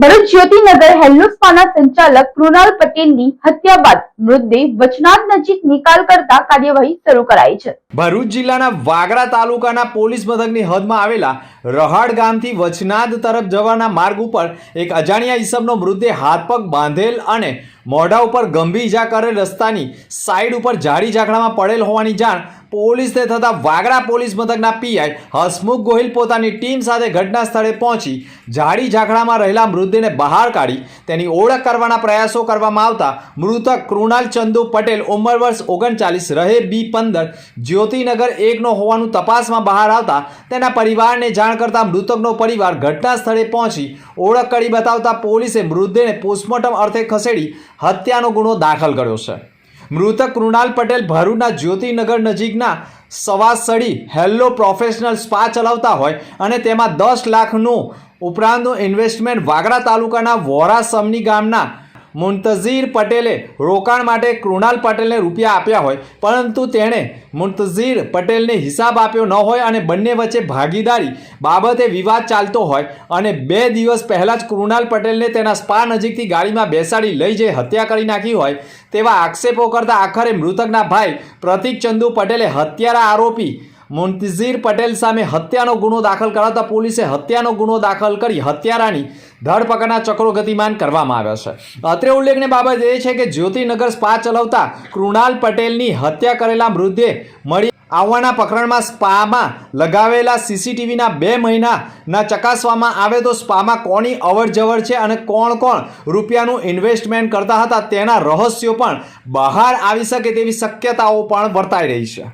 Bharuch Jyotinagar hello સ્પાના સંચાલક કૃણાલ પટેલની હત્યા બાદ મૃતદેહ વચનાદ નજીક નિકાલ કરતા કાર્યવાહી શરૂ કરાઈ છે। ભરૂચ જિલ્લાના વાગરા તાલુકાના પોલીસ મથકની હદમાં આવેલા રહાડ ગામથી વચનાદ તરફ જવાના માર્ગ ઉપર એક અજાણ્યા ઈસમનો મૃતદેહ હાથ પગ બાંધેલ અને મોઢા ઉપર ગંભીર ઈજા કરેલ રસ્તાની સાઈડ ઉપર ઝાડી ઝાકડામાં પડેલ હોવાની જાણ પોલીસને થતા વાગરા પોલીસ મથકના પીઆઈ હસમુખ ગોહિલ પોતાની ટીમ સાથે ઘટના સ્થળે પહોંચી ઝાડી ઝાકડામાં રહેલા મૃતદેહને બહાર કાઢી તેની ઓળખ કરવાના પ્રયાસો કરવામાં આવતા મૃતક કૃણાલ ચંદુ પટેલ ઉંમર વર્ષ 39 રહે B15 જ્યોતિનગર 1નો હોવાનું તપાસમાં બહાર આવતા તેના પરિવારને જાણ કરતા મૃતકનો પરિવાર ઘટના સ્થળે પહોંચી ઓળખ કરી બતાવતા પોલીસે મૃતદેહને પોસ્ટમોર્ટમ અર્થે ખસેડી હત્યાનો ગુનો દાખલ કર્યો છે। મૃતક કૃણાલ પટેલ ભરૂચના જ્યોતિનગર નજીકના સવાસડી હેલ્લો પ્રોફેશનલ સ્પા ચલાવતા હોય અને તેમાં 10 લાખનું ઉપરાંતનું ઇન્વેસ્ટમેન્ટ વાગરા તાલુકાના વોરા સમની ગામના મુંતઝીર પટેલે રોકાણ માટે કૃણાલ પટેલને રૂપિયા આપ્યા હોય, પરંતુ તેણે મુંતઝીર પટેલને હિસાબ આપ્યો ન હોય અને બંને વચ્ચે ભાગીદારી બાબતે વિવાદ ચાલતો હોય અને 2 દિવસ પહેલાં જ કૃણાલ પટેલને તેના સ્પા નજીકથી ગાડીમાં બેસાડી લઈ જઈ હત્યા કરી નાખી હોય તેવા આક્ષેપો કરતા આખરે મૃતકના ભાઈ પ્રતિક ચંદુ પટેલે હત્યારા આરોપી મુંતઝીર પટેલ સામે હત્યાનો ગુનો દાખલ કરાવતા પોલીસે હત્યાનો ગુનો દાખલ કરી હત્યારાની ધરપકડના ચક્રો ગતિમાન કરવામાં આવ્યા છે। અત્રે ઉલ્લેખનીય બાબત એ છે કે જ્યોતિનગર સ્પા ચલાવતા કૃણાલ પટેલની હત્યા કરેલા મૃતદેહ મળી આવવાના પ્રકરણમાં સ્પામાં લગાવેલા સીસીટીવીના 2 મહિનાના ચકાસવામાં આવે તો સ્પામાં કોની અવરજવર છે અને કોણ કોણ રૂપિયાનું ઇન્વેસ્ટમેન્ટ કરતા હતા તેના રહસ્યો પણ બહાર આવી શકે તેવી શક્યતાઓ પણ વર્તાઈ રહી છે।